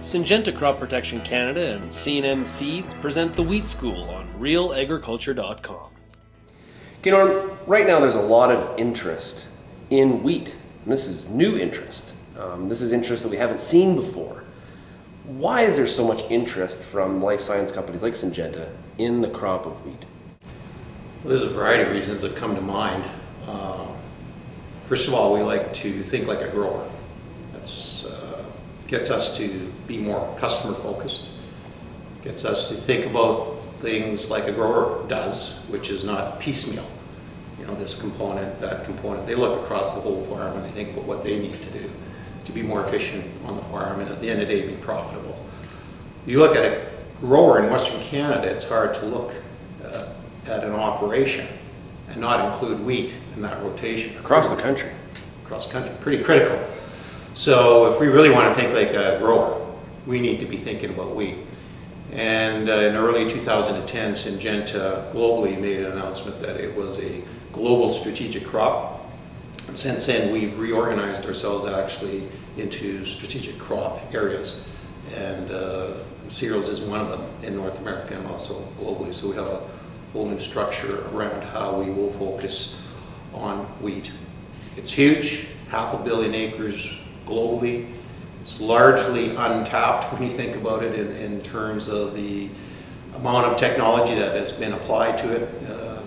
Syngenta Crop Protection Canada and C&M Seeds present the Wheat School on RealAgriculture.com. Okay, Norm, right now there's a lot of interest in wheat, and this is new interest. This is interest that we haven't seen before. Why is there so much interest from life science companies like Syngenta in the crop of wheat? Well, there's a variety of reasons that come to mind. First of all, we like to think like a grower. That's gets us to be more customer focused, gets us to think about things like a grower does, which is not piecemeal. You know, this component, that component. They look across the whole farm and they think about what they need to do to be more efficient on the farm and at the end of the day be profitable. If you look at a grower in Western Canada, it's hard to look at an operation and not include wheat in that rotation. Across the country. Across the country, pretty critical. So if we really want to think like a grower, we need to be thinking about wheat. And in early 2010, Syngenta globally made an announcement that it was a global strategic crop. And since then, we've reorganized ourselves actually into strategic crop areas. And cereals is one of them in North America and also globally. So we have a whole new structure around how we will focus on wheat. It's huge, 500 million acres globally. It's largely untapped when you think about it in terms of the amount of technology that has been applied to it.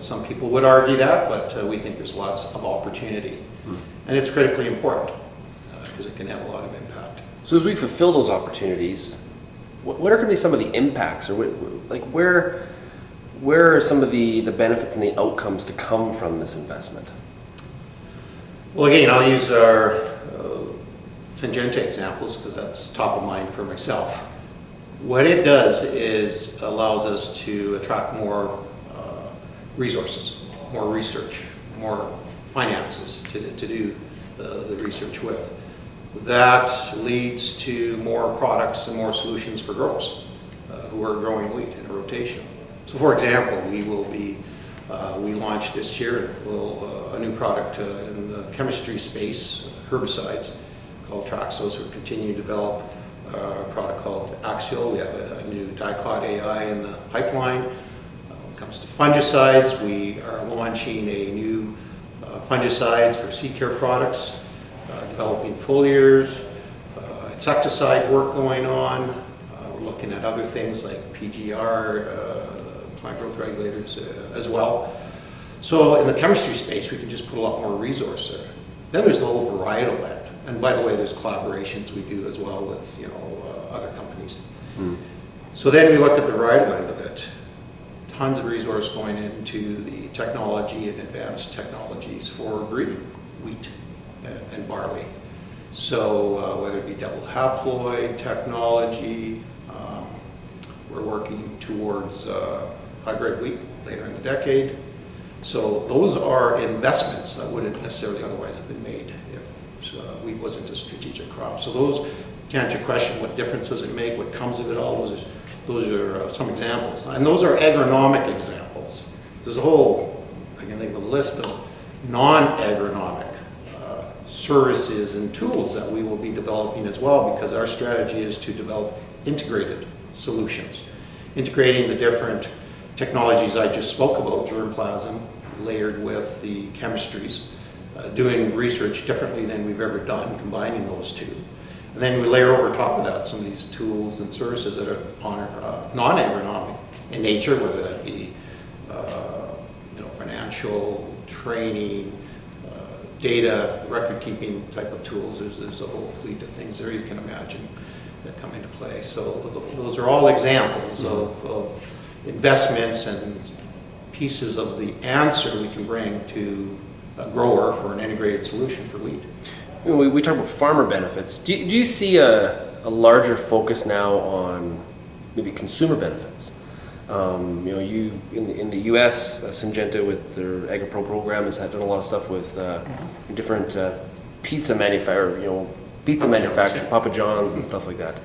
Some people would argue that, but we think there's lots of opportunity. And it's critically important because it can have a lot of impact. So as we fulfill those opportunities, what are going to be some of the impacts, or where are some of the benefits and the outcomes to come from this investment? Well, again, I'll use our Syngenta examples because that's top of mind for myself. What it does is allows us to attract more resources, more research, more finances to do the research with. That leads to more products and more solutions for growers who are growing wheat in a rotation. So for example, we launched this year a new product in the chemistry space, herbicides, called Traxos. We're continuing to develop a product called Axial. We have a new dicot AI in the pipeline. When it comes to fungicides, we are launching a new fungicides for seed care products, developing foliars, insecticide work going on. We're looking at other things like PGR, plant growth regulators as well. So in the chemistry space, we can just put a lot more resource there. Then there's the whole varietal end. And by the way, there's collaborations we do as well with other companies. So then we look at the varietal end of it. Tons of resource going into the technology and advanced technologies for breeding wheat and barley. So whether it be double haploid technology, we're working towards hybrid wheat later in the decade. So those are investments that wouldn't necessarily otherwise have been made if wheat wasn't a strategic crop. So those, to answer your question, what difference does it make, what comes of it all, those are some examples. And those are agronomic examples. There's a whole, I can think of a list of non-agronomic services and tools that we will be developing as well, because our strategy is to develop integrated solutions, integrating the different technologies I just spoke about, germplasm, layered with the chemistries, doing research differently than we've ever done, combining those two. And then we layer over top of that some of these tools and services that are non-agronomic in nature, whether that be financial, training, data, record-keeping type of tools. There's a whole fleet of things there you can imagine that come into play. So those are all examples of investments and pieces of the answer we can bring to a grower for an integrated solution for wheat. We talk about farmer benefits. Do you see a larger focus now on maybe consumer benefits? You in the U.S., Syngenta with their AgriPro program has done a lot of stuff with different pizza manufacturers, Papa John's and stuff like that.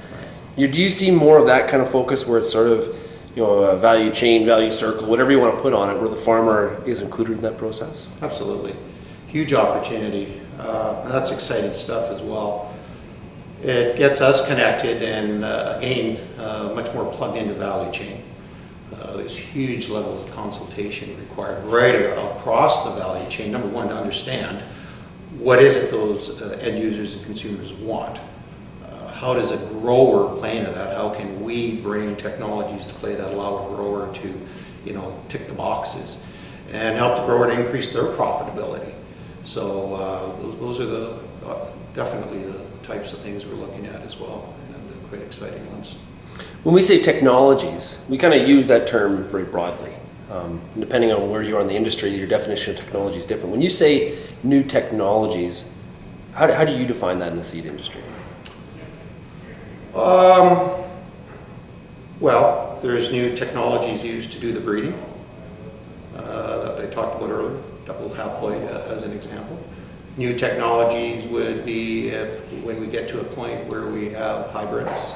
Do you see more of that kind of focus where it's sort of a value chain, value circle, whatever you want to put on it, where the farmer is included in that process? Absolutely. Huge opportunity. That's exciting stuff as well. It gets us connected and again, much more plugged into value chain. There's huge levels of consultation required right across the value chain. Number one, to understand what is it those end users and consumers want. How does a grower play into that? How can we bring technologies to play that allow a grower to, tick the boxes and help the grower to increase their profitability? So those are definitely the types of things we're looking at as well, and quite exciting ones. When we say technologies, we kind of use that term very broadly. Depending on where you are in the industry, your definition of technology is different. When you say new technologies, how do you define that in the seed industry? Well, there's new technologies used to do the breeding that I talked about earlier, double haploid as an example. New technologies would be when we get to a point where we have hybrids.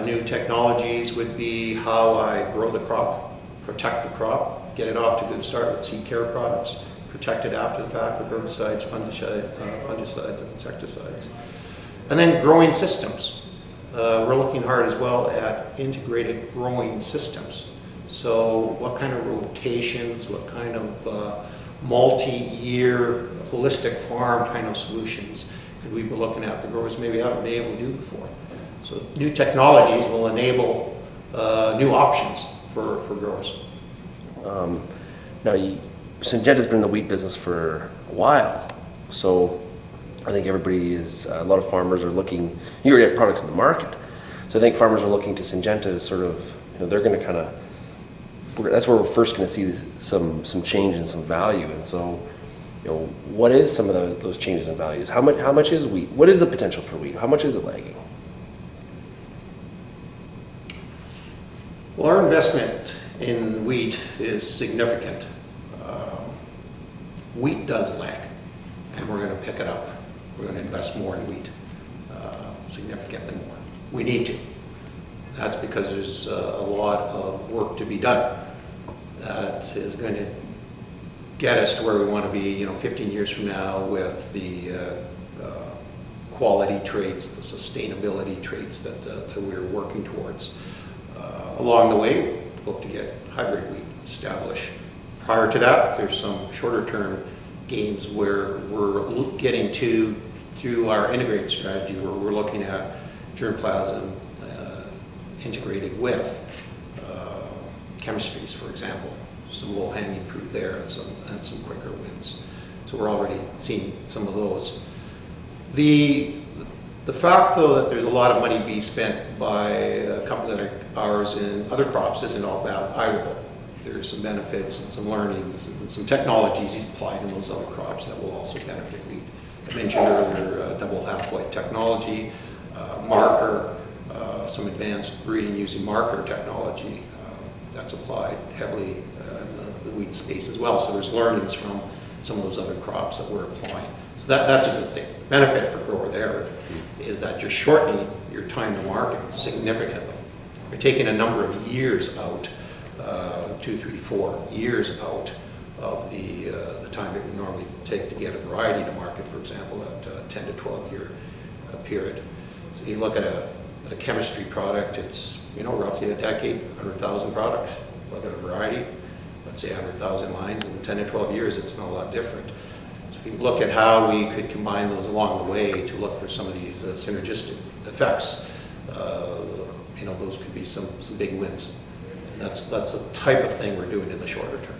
New technologies would be how I grow the crop, protect the crop, get it off to a good start with seed care products, protect it after the fact with herbicides, fungicides, and insecticides. And then growing systems. We're looking hard as well at integrated growing systems. So what kind of rotations, what kind of multi-year holistic farm kind of solutions could we be looking at the growers maybe haven't been able to do before? So new technologies will enable new options for growers. Now, Syngenta's been in the wheat business for a while, so I think a lot of farmers are looking, you already have products in the market, so I think farmers are looking to Syngenta to sort of, they're going to that's where we're first going to see some change and some value. And so, what is some of those changes in values? How much is wheat? What is the potential for wheat? How much is it lagging? Well, our investment in wheat is significant. Wheat does lag, and we're going to pick it up. We're going to invest more in wheat, significantly more. We need to. That's because there's a lot of work to be done that is going to get us to where we want to be, 15 years from now with the quality traits, the sustainability traits that we're working towards. Along the way, hope to get hybrid wheat established. Prior to that, there's some shorter term gains where we're getting to through our integrated strategy, where we're looking at germplasm integrated with chemistries, for example. Some low-hanging fruit there and some quicker wins. So we're already seeing some of those. The fact, though, that there's a lot of money being spent by a company like ours in other crops isn't all bad either. There's some benefits and some learnings and some technologies applied in those other crops that will also benefit wheat. I mentioned earlier double haploid technology, marker, some advanced breeding using marker technology that's applied heavily in the wheat space as well. So there's learnings from some of those other crops that we're applying. So that's a good thing. Benefit for grower there is that you're shortening your time to market significantly. You're taking a number of years out, 2, 3, 4 years out of the time it would normally take to get a variety to market, for example, at 10 to 12 year period. So you look at a chemistry product, it's roughly a decade, 100,000 products. Look at a variety, let's say 100,000 lines, in 10 to 12 years, it's not a lot different. So we look at how we could combine those along the way to look for some of these synergistic effects. Those could be some big wins. And that's the type of thing we're doing in the shorter term.